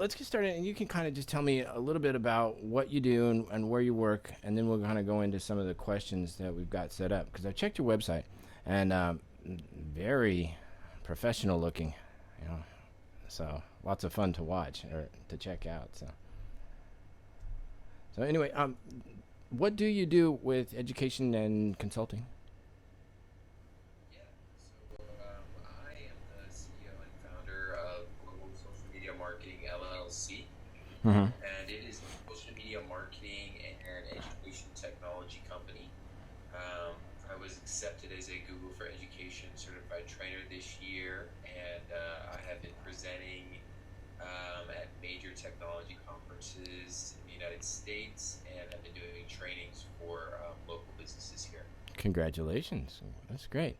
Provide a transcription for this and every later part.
let's get started, and you can kind of just tell me a little bit about what you do and where you work, and then we'll kind of go into some of the questions that we've got set up. Because I checked your website, and very professional looking, you know. So lots of fun to watch or to check out. So anyway, what do you do with education and consulting? Yeah, I am the CEO and founder of Global Social Media Marketing LLC, Mm-hmm. and it is a social media marketing and education technology company. I was accepted as a Google for Education certified trainer this year, and I have been presenting at major technology conferences in the United States, and I've been doing trainings for local businesses here. Congratulations, that's great.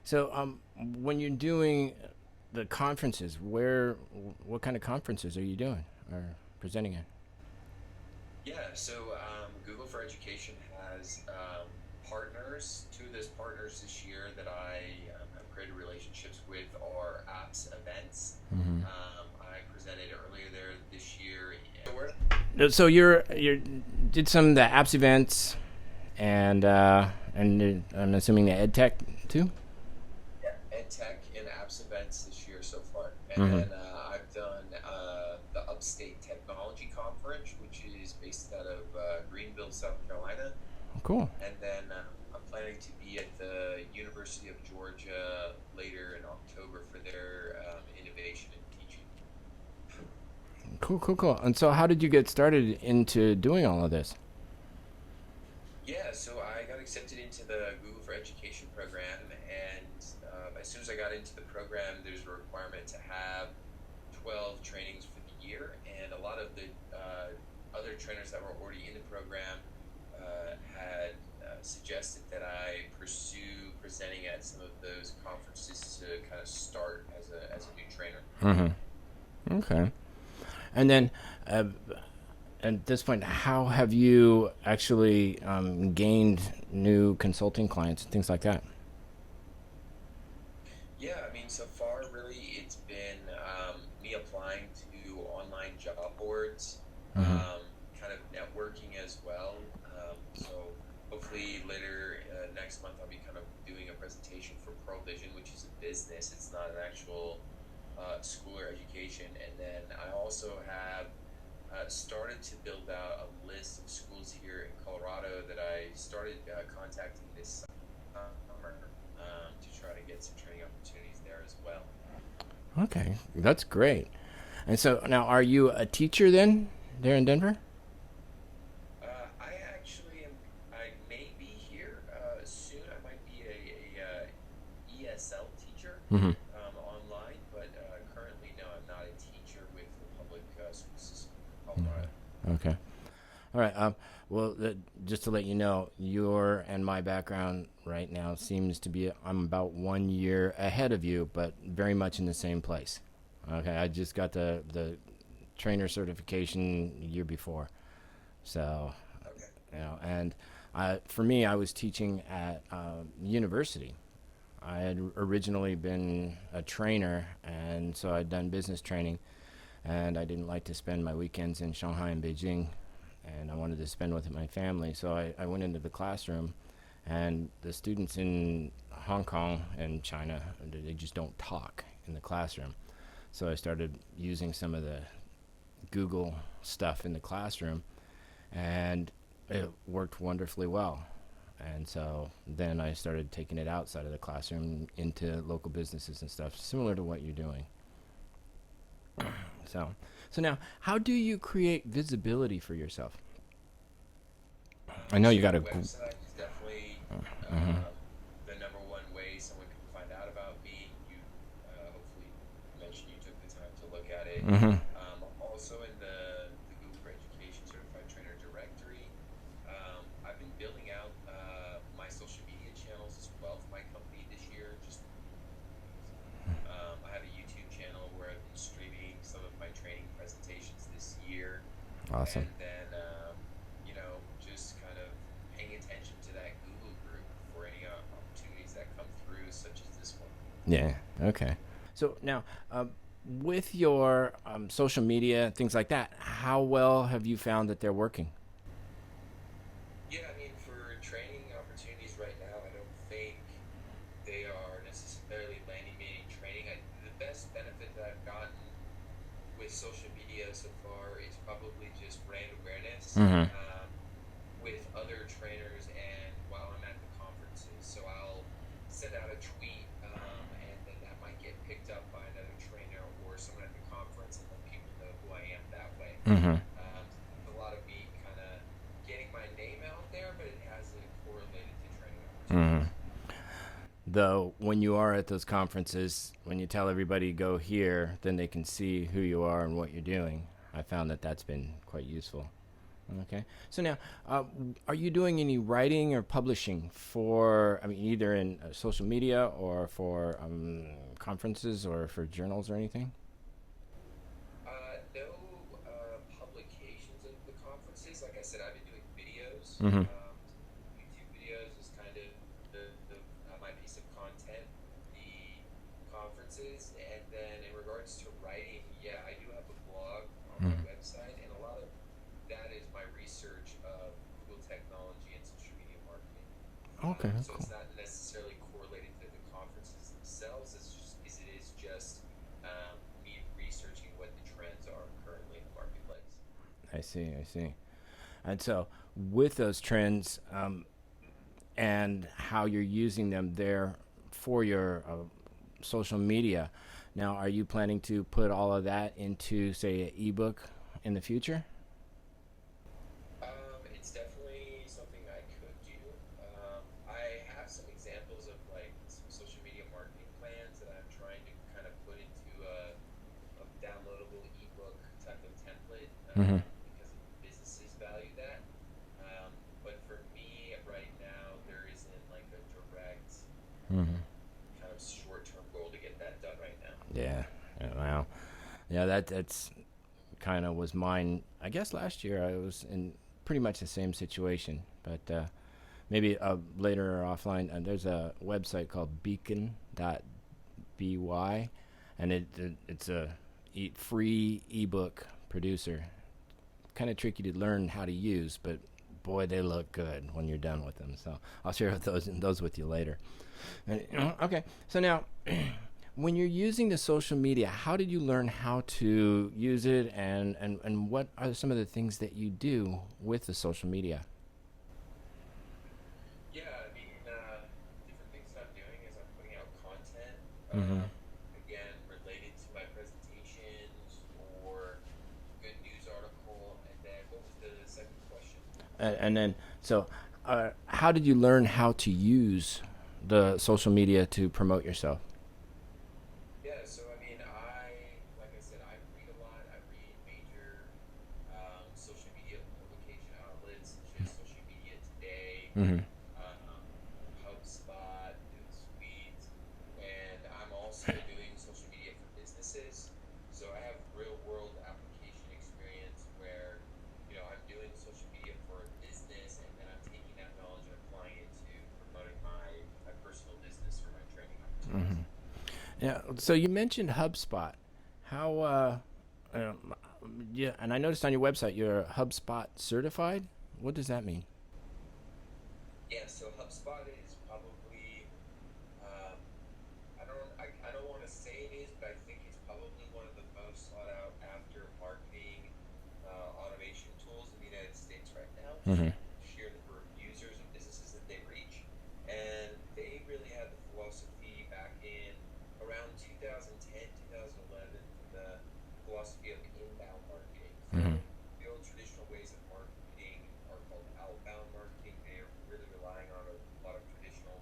So when you're doing the conferences, what kind of conferences are you doing or presenting at? Yeah, Google for Education has partners. Two of those partners this year that I have created relationships with are apps events. Mm-hmm. I presented earlier there this year. So you did some of the apps events, and I'm assuming the Edtech too. Yeah, Edtech and apps events this year so far. And Mm-hmm. then I've done the Upstate Technology Conference, which is based out of Greenville, South Carolina. Cool. And then I'm planning to be at the University of Georgia later in October for their innovation and teaching. Cool, cool, cool. And so, how did you get started into doing all of this? Yeah, so I got accepted into the Google for Education program, and as soon as I got into the program, there's a requirement to have 12 trainings for the year, and a lot of the other trainers that were already in the program had suggested that I pursue presenting at some of those conferences to kind of start as a new trainer. Mm-hmm. Okay. And then, uh, at this point, how have you actually gained new consulting clients and things like that? Yeah, I mean, so far, really, it's been me applying to online job boards, Mm-hmm. kind of networking as well. So hopefully later next month, I'll be kind of doing a presentation for Pearl Vision, which is a business. It's not an actual school or education. And then I also have started to build out a list of schools here in Colorado that I started contacting this summer to try to get some training opportunities there as well. Okay, that's great. And so now, are you a teacher then, there in Denver? I actually am. I may be here soon. I might be a ESL teacher Mm-hmm. online, but currently, no, I'm not a teacher with the public school system in Colorado. Okay. All right. Well, just to let you know, your and my background right now seems to be I'm about 1 year ahead of you, but very much in the same place. Okay. I just got the trainer certification year before, so Okay. and for me, I was teaching at university. I had originally been a trainer, and so I'd done business training, and I didn't like to spend my weekends in Shanghai and Beijing, and I wanted to spend with my family. So I went into the classroom, and the students in Hong Kong and China, they just don't talk in the classroom. So I started using some of the Google stuff in the classroom, and it worked wonderfully well. And so then I started taking it outside of the classroom into local businesses and stuff, similar to what you're doing. So, so now, how do you create visibility for yourself? I know you So got the a. website is definitely Mm-hmm. the number one way someone can find out about me. You hopefully mentioned you took the time to look at it. Mm-hmm. Also in the Google for Education Certified Trainer directory, I've been building out my social media channels as well for my company this year. Just I have a YouTube channel where I've been streaming some of my training presentations this year, Awesome. and then just kind of paying attention to that Google group for any opportunities that come through, such as this one. Yeah. Okay. So now, with your social media, things like that, how well have you found that they're working? Yeah, I mean, for training opportunities right now, I don't think they are necessarily landing me any training. The best benefit that I've gotten with social media so far is probably just brand awareness Mm-hmm. with other trainers and while I'm at the conferences. So I'll send out a tweet and then that might get picked up by another trainer or someone at the conference and then people know who I am that way. Mm-hmm. So a lot of me kind of getting my name out there, but it hasn't correlated to training Mm-hmm. opportunities. Though when you are at those conferences, when you tell everybody go here, then they can see who you are and what you're doing. I found that that's been quite useful. Okay. So now, are you doing any writing or publishing for, I mean, either in social media or for conferences or for journals or anything? No publications of the conferences. Like I said, I've been doing videos. Mm-hmm. YouTube videos is kind of my piece of content, the conferences. And then in regards to writing, yeah, I do have a blog on my Mm-hmm. website, and a lot of that is my research of Google technology and social media marketing. Okay, So cool. it's not necessarily correlated to the conferences themselves. It is just me researching what the trends are currently in the marketplace. I see, I see. And so, with those trends and how you're using them there for your social media, now are you planning to put all of that into, say, an ebook in the future? It's definitely something I could do. I have some examples of like some social media marketing plans that I'm trying to kind of put into a downloadable ebook type of template Mm-hmm. because businesses value that. But for me right now, there isn't like a direct Mm-hmm. kind of short-term goal to get that done right now. Yeah. Yeah. Wow. Yeah. That's kind of was mine. I guess last year I was in pretty much the same situation, but maybe later or offline. There's a website called Beacon.by, and it's a free ebook producer. Kind of tricky to learn how to use, but boy, they look good when you're done with them. So I'll share those with you later. And, okay, so now when you're using the social media, how did you learn how to use it, and what are some of the things that you do with the social media? Yeah, I mean, different things that I'm doing is I'm putting out content, Mm-hmm. again, related to my presentations or a good news article. And then what was the second question? And then, so how did you learn how to use the social media to promote yourself? Yeah, so I mean, like I said, I read a lot. I read major social media publication outlets such as Social Media Today, Mm-hmm. um, HubSpot, Hootsuite, and I'm also doing social media for businesses. So I have real world application experience where, I'm doing social media for a business and then I'm taking that knowledge and applying it to promoting my personal business or my training opportunities. Yeah. So you mentioned HubSpot. How? Um, yeah, and I noticed on your website you're HubSpot certified. What does that mean? Yeah, so HubSpot is probably um, I don't want to say it is, but I think it's probably one of the most sought out after marketing automation tools in the United States right now, just Mm-hmm. with the sheer number of users and businesses that they reach. And they really had the philosophy back in around 2010, 2011 for the philosophy of inbound marketing. Mm-hmm. So the old traditional ways of marketing are called outbound marketing. They are really relying on a lot of traditional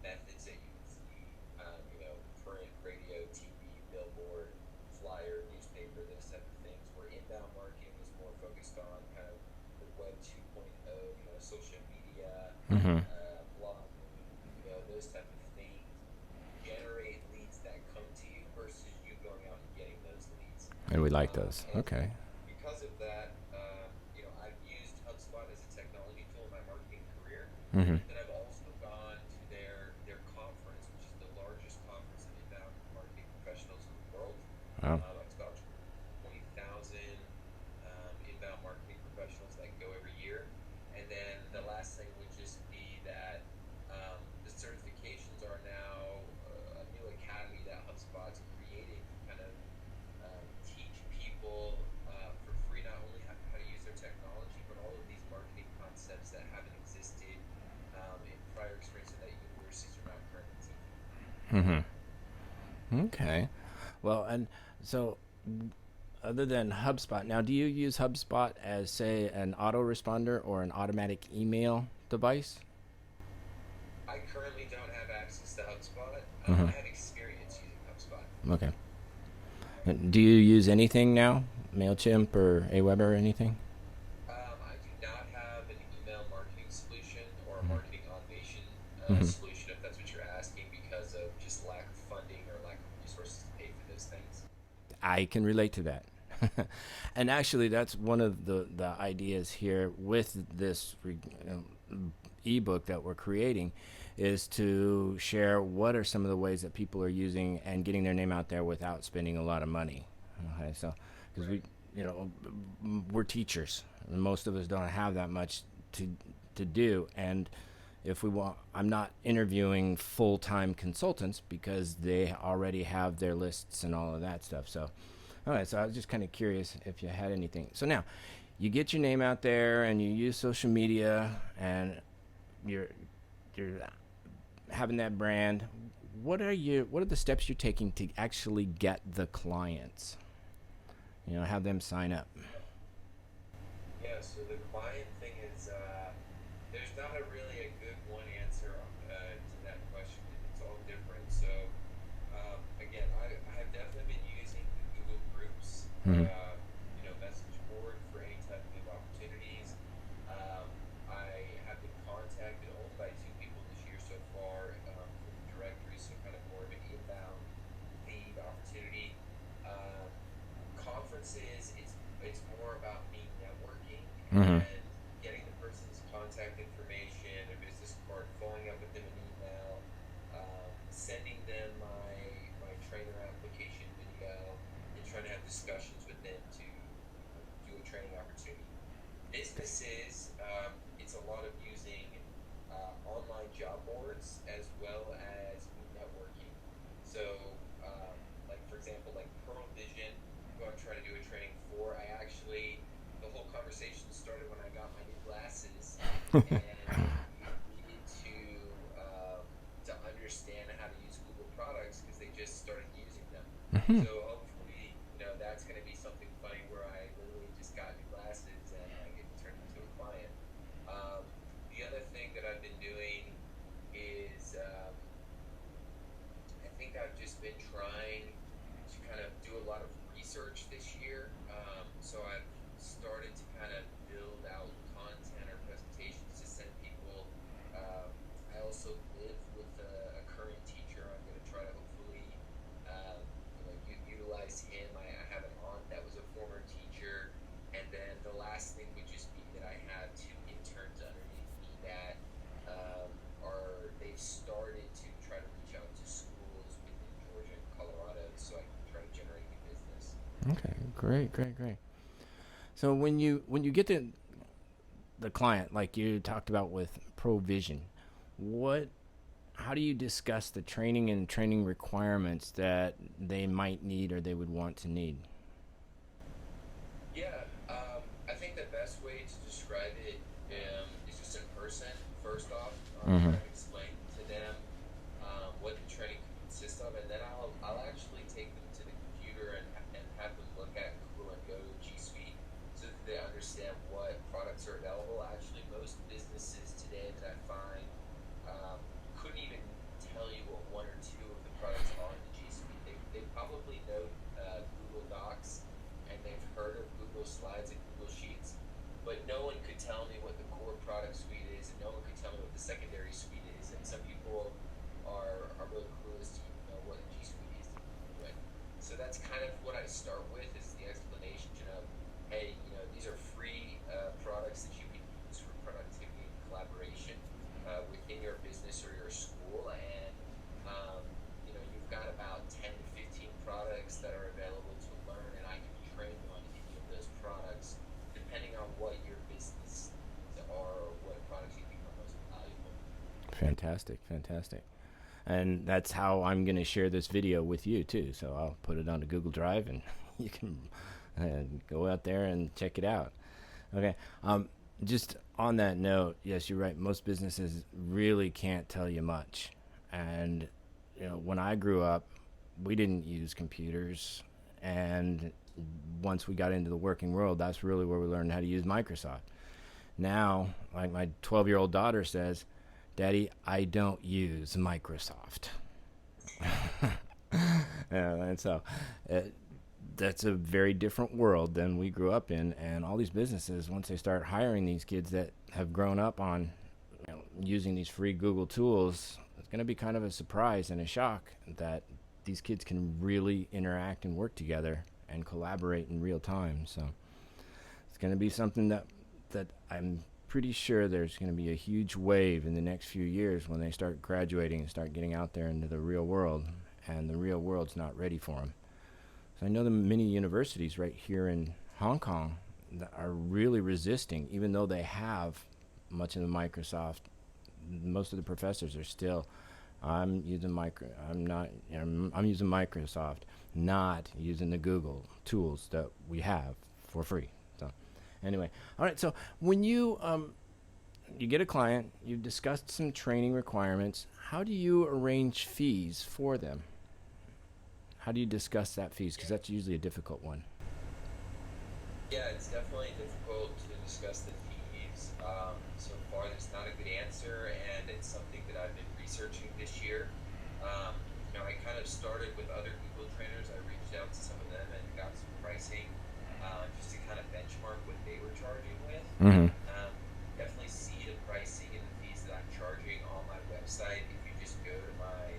methods that you would see, print, radio, TV, billboard, flyer, newspaper, those type of things. Where inbound marketing is more focused on kind of the web 2.0, social media, Mm-hmm. blogging, those type of things. Generate leads that come to you versus you going out and getting those leads. And we like those. And Okay. because of that, I've used HubSpot as a technology tool in my marketing career. Mm-hmm. But then I've also gone to their conference, which is the largest conference of inbound marketing professionals in the world. Wow. Mm-hmm. Okay. Well, and so other than HubSpot, now do you use HubSpot as, say, an autoresponder or an automatic email device? I currently don't have access to HubSpot. Mm-hmm. I have experience using HubSpot. Okay. Do you use anything now? MailChimp or Aweber or anything? I do not have an email marketing solution or a marketing automation Mm-hmm. solution, if that's what you're asking, because of just lack of funding or lack of resources to pay for those things. I can relate to that. And actually, that's one of the ideas here with this ebook that we're creating is to share what are some of the ways that people are using and getting their name out there without spending a lot of money. Okay, so because Right. we're teachers, and most of us don't have that much to do, and if we want, I'm not interviewing full-time consultants because they already have their lists and all of that stuff. So all right, so I was just kind of curious if you had anything. So now you get your name out there and you use social media and you're you're having that brand. What are the steps you're taking to actually get the clients? Have them sign up. Yeah, so the client thing is, there's not a really a good one answer to that question. It's all different. So, again, I have definitely been using the Google Groups, Mm-hmm. message board for any type of opportunities. I have been contacted only by two people this year so far for the directory, so kind of more of an inbound lead opportunity. Um, Conferences, it's more about me networking Mm-hmm. and getting the person's contact information, a business card, following up with them an email, sending them my trainer application video, and trying to have discussions with them to do a training opportunity. Businesses, it's a lot of using online job boards as well as networking. So, like for example, like Pearl Vision, who I'm trying to do a training for, the whole conversation started when I got my new glasses, and we needed to understand how to use Google products because they just started using them. Mm-hmm. So hopefully, that's going to be something funny where I literally just got new glasses and I get turned into a client. The other thing that I've been doing is I think I've just been trying to kind of do a lot of research this year. So I've started to kind of build out content or presentations to send people. I also live with a current teacher. I'm going to try to hopefully utilize him. I have an aunt that was a former teacher. And then the last thing would just be that I have two interns underneath me that they've started to try to reach out to schools within Georgia and Colorado so I can try to generate new business. Okay, great, great, great. So when you get the client, like you talked about with Provision, what how do you discuss the training and training requirements that they might need or they would want to need? Yeah, I think the best way to describe it is just in person. First off, Mm-hmm. kind of explain to them what the training could consist of, and then I'll actually take them to the computer and have them look at Google and go to G Suite so that they understand what products are available. Actually, most businesses today that I find couldn't even tell you what one or two of the products are in the G Suite. They probably know Google Docs and they've heard of Google Slides and Google Sheets, but no one could tell me what the core product suite is, and no one could tell me what the secondary suite is. And some people are really clueless to even know what a G Suite is to begin with. So that's kind of what I start with is the explanation of, hey, these are free products that you can use for productivity and collaboration within your business or your school, and you've got about 10 to 15 products that are available to learn, and I can train you on any of those products depending on what your business are or what products you think are most valuable. Fantastic, fantastic. And that's how I'm going to share this video with you too. So I'll put it onto Google Drive, and you can go out there and check it out. Okay. Just on that note, yes, you're right. Most businesses really can't tell you much, and when I grew up, we didn't use computers, and once we got into the working world, that's really where we learned how to use Microsoft. Now, like my 12-year-old daughter says, "Daddy, I don't use Microsoft." And so uh, that's a very different world than we grew up in. And all these businesses, once they start hiring these kids that have grown up on using these free Google tools, it's going to be kind of a surprise and a shock that these kids can really interact and work together and collaborate in real time. So it's going to be something that I'm pretty sure there's going to be a huge wave in the next few years when they start graduating and start getting out there into the real world, and the real world's not ready for them. So I know the many universities right here in Hong Kong that are really resisting, even though they have much of the Microsoft. Most of the professors are still, I'm using I'm using Microsoft, not using the Google tools that we have for free. So anyway, all right. So when you get a client, you've discussed some training requirements. How do you arrange fees for them? How do you discuss that fees? Because that's usually a difficult one. Yeah, it's definitely difficult to discuss the fees. So far, there's not a good answer, and it's something that I've been researching this year. I kind of started with other Google trainers. I reached out to some of them and got some pricing, just to kind of benchmark what they were charging with. Mm-hmm. Definitely see the pricing and the fees that I'm charging on my website. If you just go to my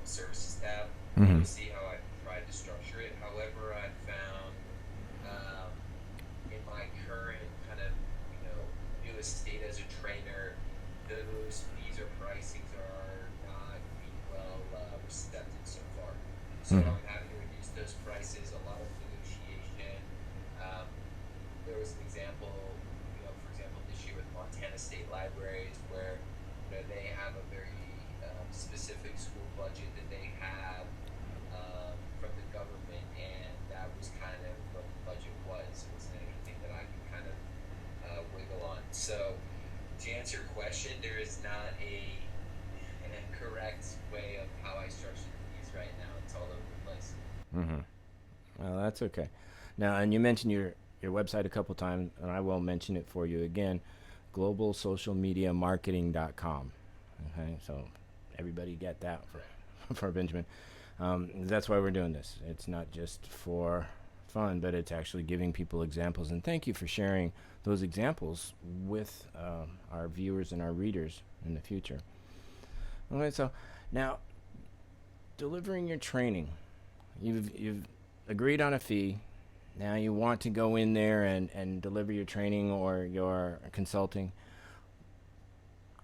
services tab, Mm-hmm. you'll see how I tried to structure it. However, I found um, in my current kind of newest state as a trainer, those fees or pricings are not being well accepted so far. So Mm-hmm. I'm having to reduce those prices. A lot of negotiation. Um, there was an example, for example, this year with Montana State Libraries, where they have a very specific school budget that they have from the government, and that was kind of what the budget was. It wasn't anything that I could kind of wiggle on. So to answer your question, there is not a correct way of how I structure the fees right now. It's all over the place. Mm-hmm. Well, that's okay. Now, and you mentioned your website a couple times, and I will mention it for you again. Globalsocialmediamarketing.com. Okay, so everybody get that for Benjamin. That's why we're doing this. It's not just for fun, but it's actually giving people examples. And thank you for sharing those examples with our viewers and our readers in the future. Okay, so now delivering your training, you've agreed on a fee. Now you want to go in there and deliver your training or your consulting.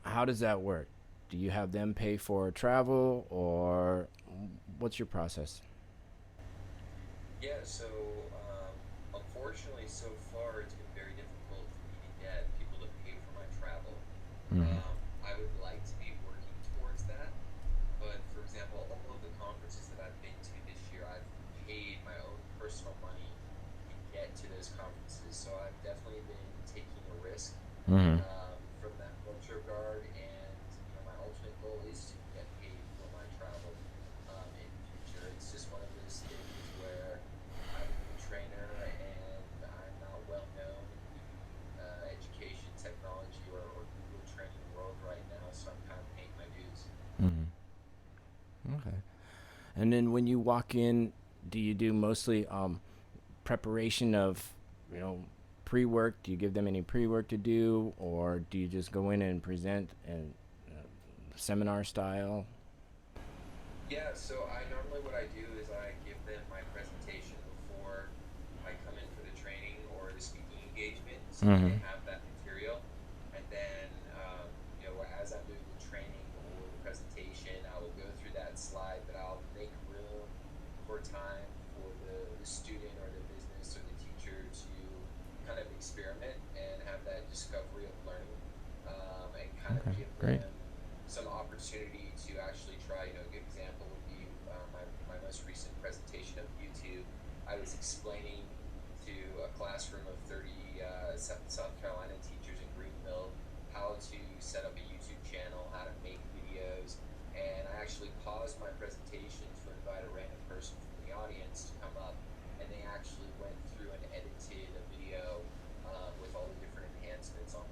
How does that work? Do you have them pay for travel, or what's your process? Yeah, so unfortunately, so far it's been very difficult for me to get people to pay for my travel. Mm-hmm. I would like to be working towards that, but for example, all of the conferences that I've been to this year, I've paid my own personal money to get to those conferences. So I've definitely been taking a risk Mm-hmm. from that regard, and my ultimate goal is to get paid for my travel in the future. It's just one of those things where I'm a new trainer and I'm not well known in the education, technology, or Google training world right now, so I'm kind of paying my dues. Mm-hmm. Okay. And then when you walk in, do you do mostly preparation of, you know, pre-work? Do you give them any pre-work to do, or do you just go in and present in seminar style? Yeah, so I normally what I do is I give them my presentation before I come in for the training or the speaking engagement, so that Mm-hmm. they have that material. And then, as I'm doing the training or the presentation, I will go through that slide, but I'll make room for time for the student or the business or the teacher to kind of experiment and have that discovery of learning, and kind of Okay, give great. them some opportunity to actually try. A good example would be my most recent presentation of YouTube. I was explaining to a classroom of 30 South Carolina teachers in Greenville how to set up a YouTube channel, how to make videos, and I actually paused my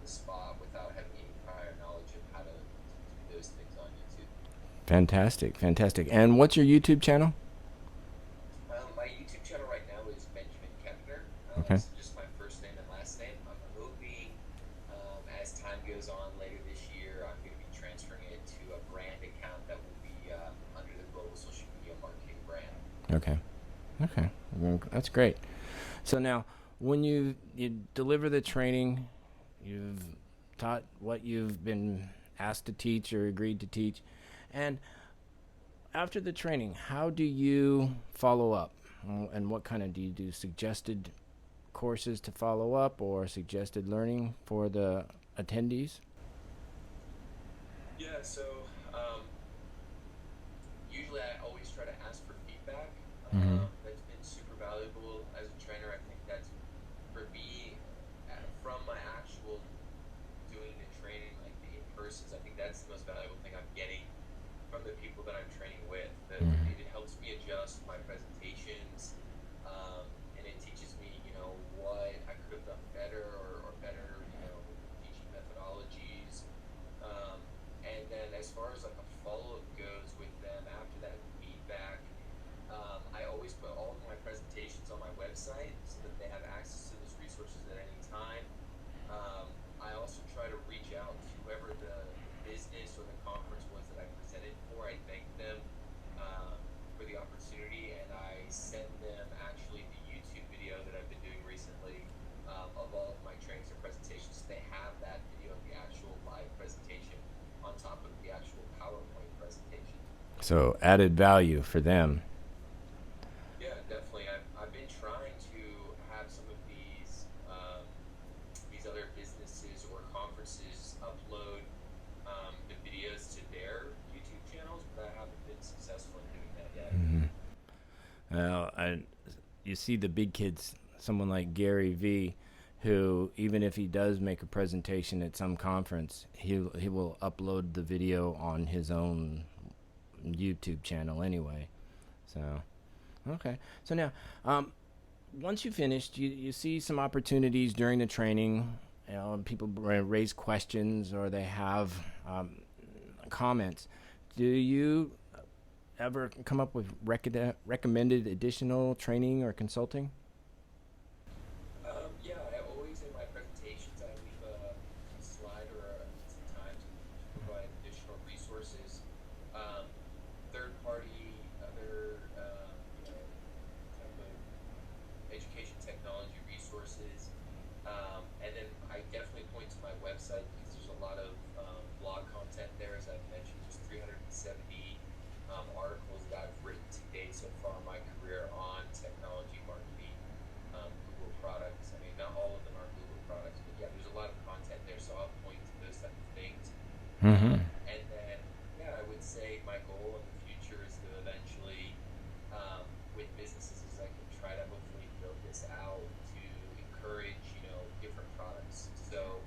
the spot without having any prior knowledge of how to do those things on YouTube. Fantastic, fantastic. And what's your YouTube channel? My YouTube channel right now is Benjamin Kepner, Okay. so just my first name and last name. I'm hoping as time goes on later this year, I'm going to be transferring it to a brand account that will be under the Global Social Media Marketing brand. Okay. Okay. Well, that's great. So now, when you deliver the training, you've taught what you've been asked to teach or agreed to teach, and after the training, how do you follow up? And what kind of do you do? Suggested courses to follow up or suggested learning for the attendees? Yeah, so um, usually I always try to ask for feedback. Mm-hmm. That's been super valuable as a trainer. I think that's for me from my actual doing the training, like the in persons. I think that's the most valuable thing I'm getting from the people that I'm training with. That Mm-hmm. it helps me adjust my presentations, and it teaches me, what I could have done better or better, teaching methodologies. Um, and then as far as like a follow up goes with them after that feedback, I always put all of my presentations on my website so that they have access to those resources at any time. I also try to reach out to whoever the business or the conference was that I presented for. I thank them for the opportunity, and I send them actually the YouTube video that I've been doing recently of all of my trainings and presentations. They have that video of the actual live presentation on top of the actual PowerPoint presentation. So added value for them. Yeah, definitely. I've been trying to have some of these other businesses or conferences upload the videos to their YouTube channels, but I haven't been successful in doing that yet. Mm-hmm. You see the big kids, someone like Gary V, who even if he does make a presentation at some conference, he will upload the video on his own YouTube channel anyway. So okay. So now, once you finished, you see some opportunities during the training. People raise questions or they have comments. Do you ever come up with recommended additional training or consulting? Yeah, I always in my presentations I leave a slide or some time to provide additional resources, um, third party, other type of education technology resources, and then I definitely point to my website because there's a lot of blog content there. As I've mentioned, there's 370 articles that I've written to date so far in my career on technology marketing, Google products. I mean, not all of them are Google products, but yeah, there's a lot of content there, so I'll point to those type of things. Mm-hmm. And then, yeah, I would say my goal in the future is to eventually, with businesses, is I can try to hopefully build this out to encourage, different products. So,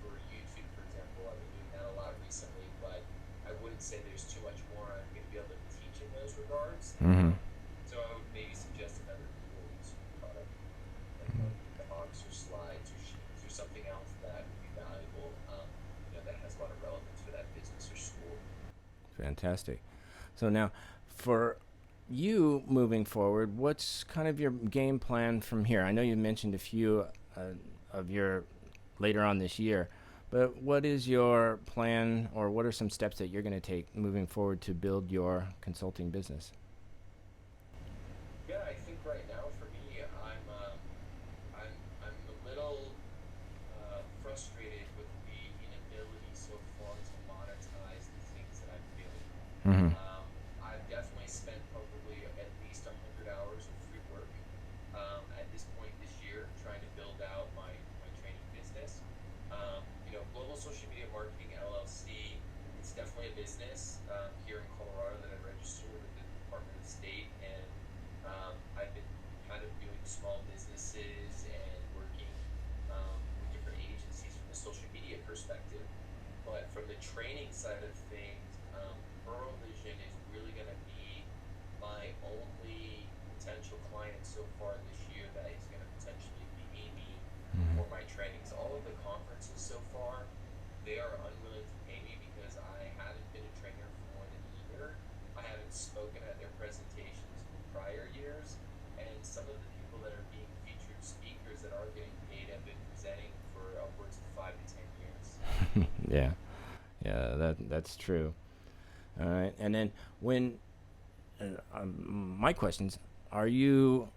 for YouTube, for example, I've been doing that a lot recently, but I wouldn't say there's too much more I'm going to be able to teach in those regards. Mm-hmm. So I would maybe suggest another Google YouTube product, like the Hawks or Slides or Sheets or something else that would be valuable, that has a lot of relevance for that business or school. Fantastic. So now, for you moving forward, what's kind of your game plan from here? I know you mentioned a few of your later on this year, but what is your plan, or what are some steps that you're going to take moving forward to build your consulting business? Yeah, I think right now for me, I'm a little frustrated with the inability so far to monetize the things that I'm doing. Mm-hmm. I've definitely spent probably at least 100 hours of free work at this point this year trying to build out my training business. Global Social Media Marketing LLC, it's definitely a business here in Colorado that I registered with the Department of State, and I've been conferences so far, they are unwilling to pay me because I haven't been a trainer for more than a year. I haven't spoken at their presentations in prior years, and some of the people that are being featured speakers that are getting paid have been presenting for upwards of 5 to 10 years. Yeah, yeah, that's true. All right, and then when my questions are you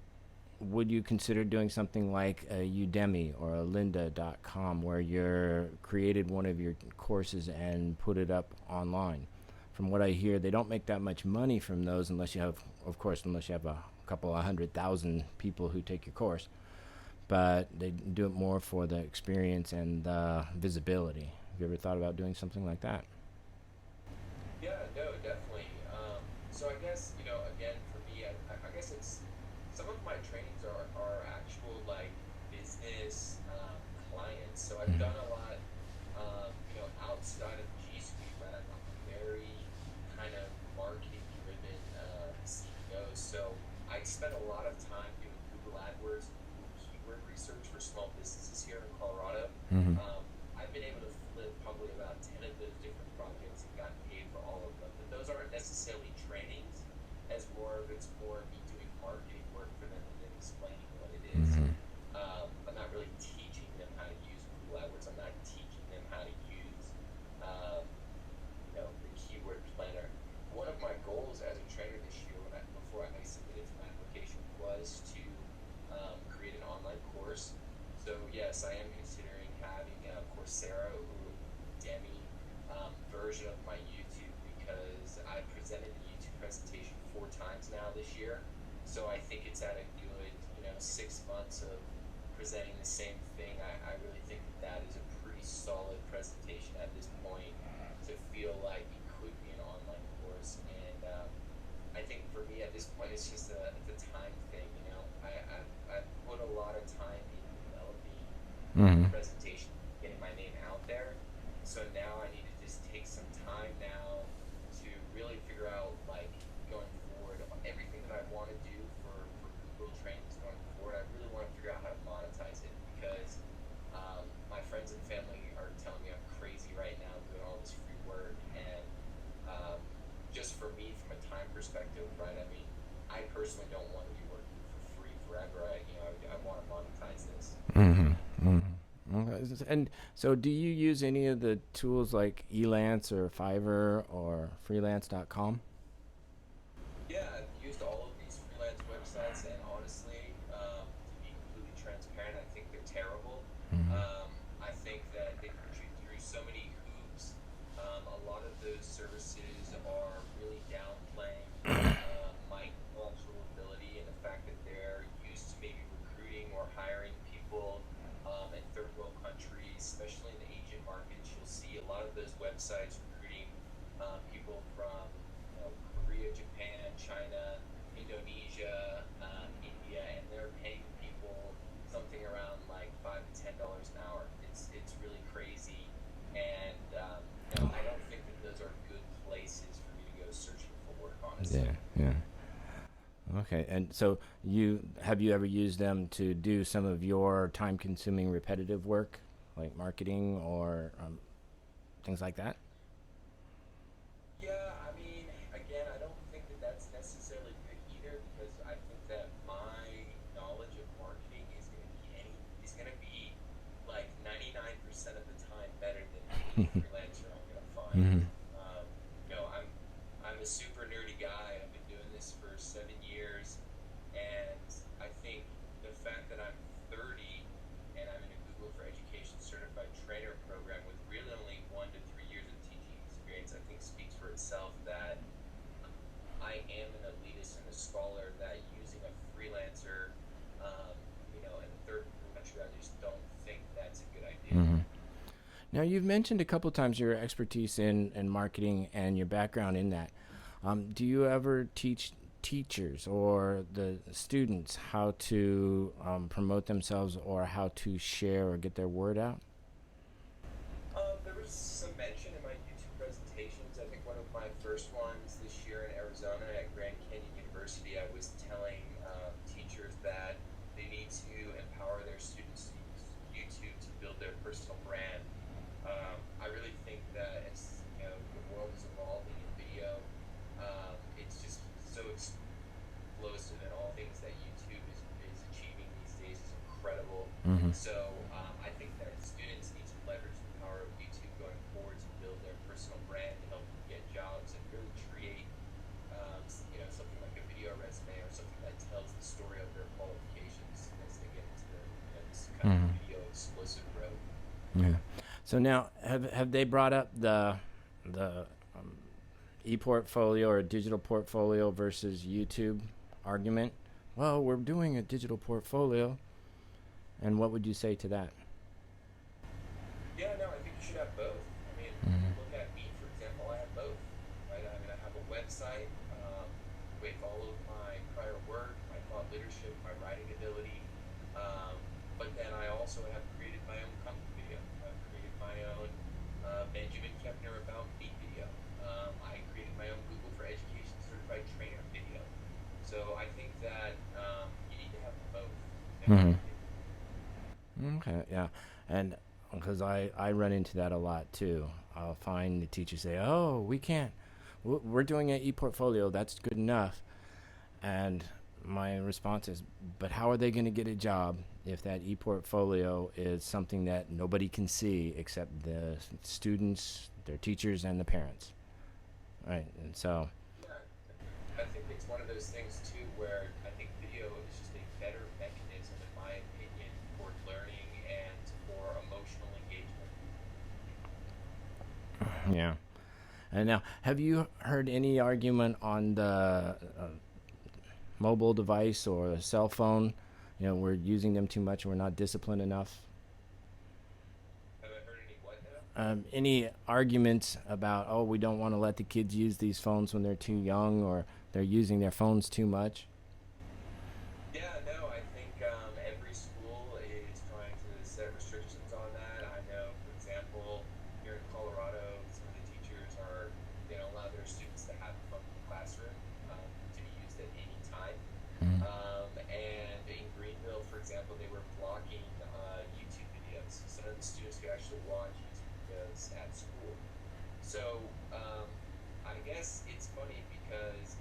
would you consider doing something like a Udemy or a lynda.com where you're created one of your courses and put it up online? From what I hear, they don't make that much money from those unless you have, of course, unless you have a couple of 100,000 people who take your course. But they do it more for the experience and the visibility. Have you ever thought about doing something like that? Yeah, no, definitely. So I guess, again, for me, I guess it's some of my trainings are actual like business clients. So I've done a lot, outside of G Suite, but I'm a very kind of marketing driven CEO. So I spend a lot of time doing Google AdWords and Google keyword research for small businesses here in Colorado. Mm-hmm. I've been able to flip probably about 10 of those different projects and gotten paid for all of them. But those aren't necessarily trainings, as it's more me doing marketing work for them and then explaining what it is. Mm-hmm. I'm not really teaching them how to use Google AdWords. I'm not teaching them how to use, the keyword planner. One of my goals as a trainer this year, before I submitted my application, was to create an online course. So yes, I am considering having a Coursera or Udemy version of my YouTube because I presented the YouTube presentation 4 times now this year. So I think it's at a good, 6 months of presenting the same thing. I really think that is a pretty solid presentation at this point to feel like it could be an online course. And I think for me at this point, it's just it's a time thing. I put a lot of time in developing Mm-hmm. the presentation, getting my name out there. So now I need to just take some time now to really figure out like going forward everything that I want to do for Google trainings going forward. I really want to figure out how to monetize it because my friends and family are telling me I'm crazy right now doing all this free work and just for me from a time perspective, right? I mean, I personally don't want to be working for free forever. I want to monetize this. Mm-hmm. Mm-hmm. Okay. And so, do you use any of the tools like Elance or Fiverr or freelance.com? Yeah, I've used all of these freelance websites, and honestly, to be completely transparent, I think they're terrible. Mm-hmm. I think that they put you through so many hoops. A lot of those services are really downplaying my intellectual ability and the fact that they're used to maybe recruiting or hiring people in third world countries, especially in the Asian markets. You'll see a lot of those websites recruiting people from Korea, Japan, China, Indonesia, India, and they're paying people something around like $5 to $10 an hour. It's really crazy, and I don't think that those are good places for me to go searching for work, honestly. Yeah, yeah. Okay, and so have you ever used them to do some of your time-consuming repetitive work, like marketing or things like that? Yeah, I mean, again, I don't think that that's necessarily good either because I think that my knowledge of marketing is going to be like 99% of the time better than any freelancer I'm going to find. Mm-hmm. Um, I'm a super nerdy guy. I've been doing this for 7 years, and I think the fact that I'm 30 and I'm in a Google for Education certified trainer program with really only 1 to 3 years of teaching experience, I think speaks for itself that I am an elitist and a scholar that using a freelancer, in a third world country, I just don't think that's a good idea. Mm-hmm. Now, you've mentioned a couple times your expertise in marketing and your background in that. Do you ever teach teachers or the students how to promote themselves or how to share or get their word out? There was some mention in my YouTube presentations. I think one of my first ones this year in Arizona at Grand Canyon University, I was telling teachers that they need to empower their students to use YouTube to build their personal things that YouTube is achieving these days is incredible. Mm-hmm. So I think that students need to leverage the power of YouTube going forward to build their personal brand, to help them get jobs, and really create, something like a video resume or something that tells the story of their qualifications as they get into this kind of Mm-hmm. video explosive road. Yeah. So now, have they brought up the e-portfolio or digital portfolio versus YouTube argument? Well, we're doing a digital portfolio, and what would you say to that? Yeah, no, I think you should have both. I mean, Mm-hmm. look at me, for example. I have both, right? I mean, I have a website with all of my prior work, my thought leadership, my writing ability. But then I also have created my own company video. I've created my own Benjamin Kepner About Me video. I created my own Google for Education Certified Trainer video. So I think that you need to have both, in my Mm-hmm. opinion. Okay, yeah, and because I run into that a lot too. I'll find the teachers say, "Oh, we can't. We're doing an e-portfolio. That's good enough." And my response is, "But how are they going to get a job if that e-portfolio is something that nobody can see except the students, their teachers, and the parents?" Right, and so, Yeah, I think it's one of those things too where I think video is just a better mechanism, in my opinion, for learning and for emotional engagement. yeah. And now, have you heard any argument on the mobile device or a cell phone? We're using them too much and we're not disciplined enough. Have I heard any what now? Any arguments about, oh, we don't want to let the kids use these phones when they're too young or they're using their phones too much? Yeah, no, I think every school is trying to set restrictions on that. I know, for example, here in Colorado, some of the teachers they don't allow their students to have a phone in the classroom to be used at any time. Mm. And in Greenville, for example, they were blocking YouTube videos. So none of the students could actually watch YouTube videos at school. So I guess it's funny because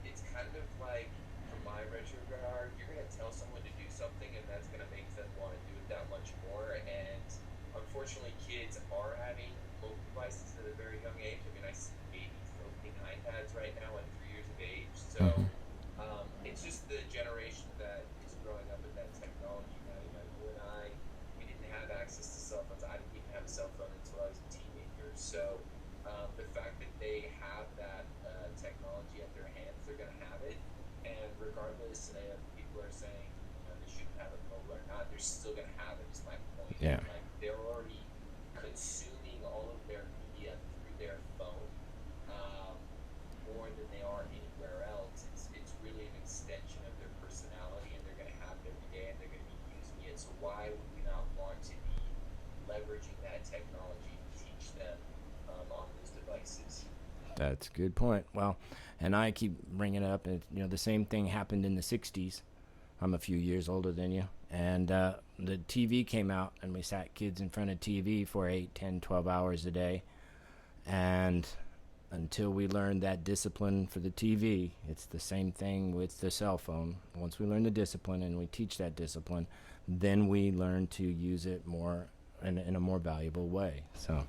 it's kind of like, from my retrograde, you're going to tell someone to do something, and that's going to make them want to do it that much more. And unfortunately, kids are having mobile devices at a very young age. I mean, I see babies opening iPads right now at 3 years of age. So Mm-hmm. it's just the generation that is growing up with that technology now. You and I, we didn't have access to cell phones. I didn't even have a cell phone until I was a teenager. So the fact that they have that technology at their hands, they're going to have it. And regardless if people are saying they shouldn't have it mobile or not, they're still going to have it. Is my point. Yeah. Like, they're already consuming all of their media through their phone um, more than they are anywhere else. It's really an extension of their personality, and they're going to have it every day, and they're going to be using it. So why would we not want to be leveraging that technology to teach them on those devices? That's a good point. Well, and I keep bringing it up. And, the same thing happened in the 60s. I'm a few years older than you. And the TV came out, and we sat kids in front of TV for 8, 10, 12 hours a day. And until we learn that discipline for the TV, it's the same thing with the cell phone. Once we learn the discipline and we teach that discipline, then we learn to use it more in a more valuable way. So,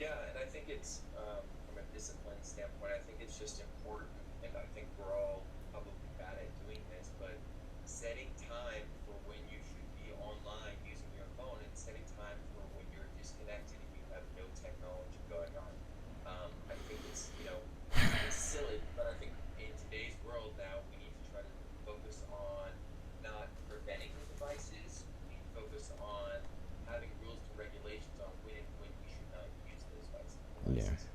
Yeah, and I think it's from a discipline standpoint, I think it's just important, and I think we're all probably bad at doing this, but setting time for when you should be online using your phone, and setting time for when you're disconnected and you have no technology going on. I think it's silly, but I think in today's world now, we need to try to focus on not preventing the devices. We need to focus on having rules and regulations on when we should not use those yeah, devices.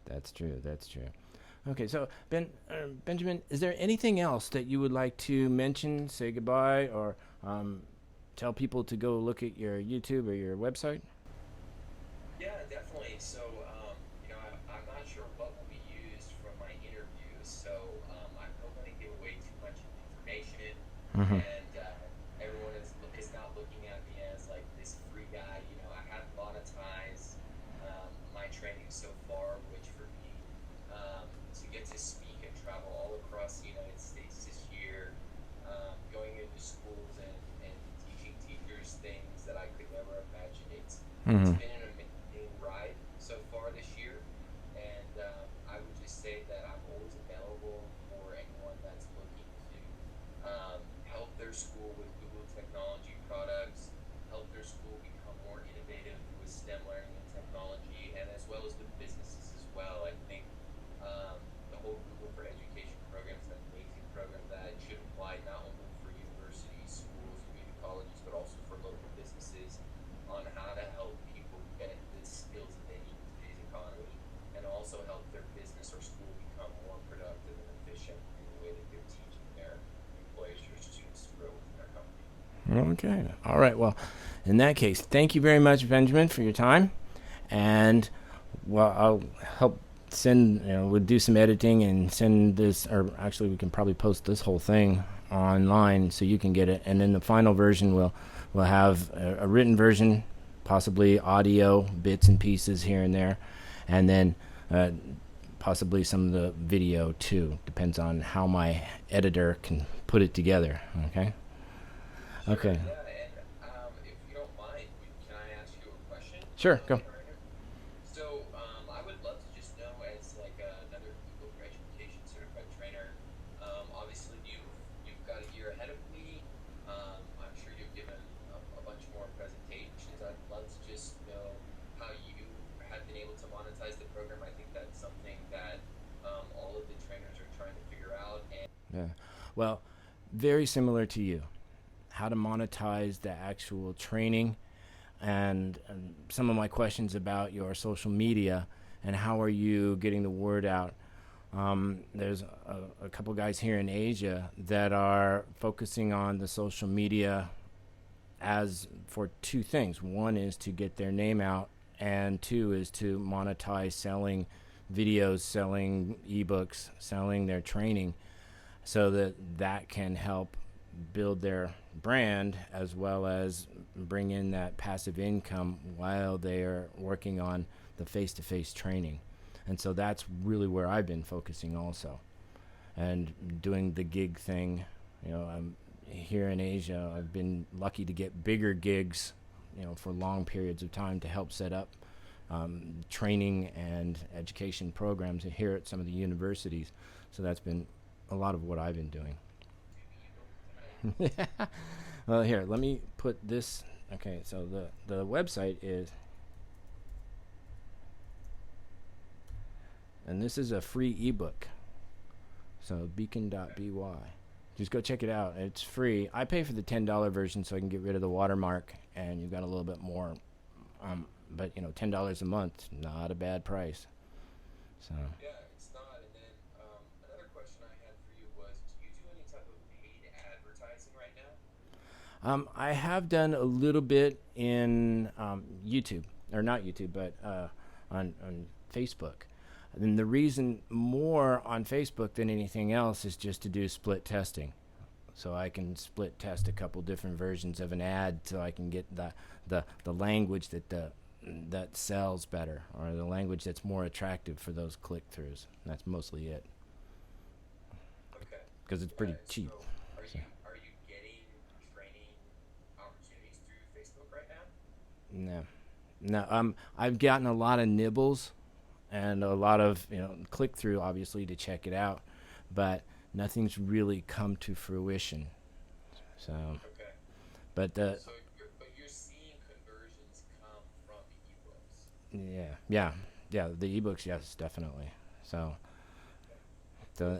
that's true. That's true. Okay, so Benjamin, is there anything else that you would like to mention, say goodbye, or tell people to go look at your YouTube or your website? Yeah, definitely. So, I'm not sure what will be used from my interviews, so I don't want to give away too much information, Mm-hmm. and everyone is not looking at me as like this free guy. I have monetized my training so far, which for me to get to speak and travel all across the United States is It's Mm-hmm. been an amazing ride so far this year, and I would just say that I'm always available for anyone that's looking to help their school with Google technology products, help their school become more innovative with STEM learning and technology, and as well as with businesses as well. I think the whole Google for Education program is an amazing program that should apply not only for universities, schools, community colleges, but also for local businesses on how to help people get the skills that they need in today's economy and also help their business or school become more productive and efficient in the way that they're teaching their employees or students to grow within their company. Okay. All right. Well, in that case, thank you very much, Benjamin, for your time. And well, I'll help send. We'll do some editing and send this, or actually, we can probably post this whole thing online so you can get it. And then the final version will have a written version, possibly audio bits and pieces here and there, and then possibly some of the video too. Depends on how my editor can put it together. Okay. Sure, Okay. yeah, and if you don't mind, can I ask you a question Sure. Go. right here? So, I would love to just know, as like another Google for Education certified trainer, obviously you've got a year ahead of me. I'm sure you've given a bunch more presentations. I'd love to just know how you have been able to monetize the program. I think that's something that all of the trainers are trying to figure out. And Yeah. Well, very similar to you. How to monetize the actual training, and some of my questions about your social media and how are you getting the word out. There's a couple guys here in Asia that are focusing on the social media as for two things. One is to get their name out, and two is to monetize selling videos, selling ebooks, selling their training, so that that can help build their brand as well as bring in that passive income while they are working on the face-to-face training. And so that's really where I've been focusing also, and doing the gig thing. I'm here in Asia. I've been lucky to get bigger gigs, for long periods of time to help set up training and education programs here at some of the universities. So that's been a lot of what I've been doing. to the ebook tonight. Well, here, let me put this. Okay, so the website is, and this is a free ebook. So Okay. beacon.by. Just go check it out. It's free. I pay for the $10 version so I can get rid of the watermark, and you've got a little bit more. But $10 a month, not a bad price. So Yeah, it's not. And then another question I had for you was, do you do any type of paid advertising right now? I have done a little bit in YouTube, or not YouTube, but on Facebook. And the reason more on Facebook than anything else is just to do split testing. So I can split test a couple different versions of an ad, so I can get the language that sells better, or the language that's more attractive for those click throughs. That's mostly it, Okay. because it's pretty Yeah. cheap. So, So are you getting training opportunities through Facebook right now? no, no. I've gotten a lot of nibbles and a lot of click through, obviously, to check it out, but nothing's really come to fruition. So, Okay. but the So you're seeing conversions come from ebooks. yeah, yeah, yeah, the ebooks, yes, definitely. So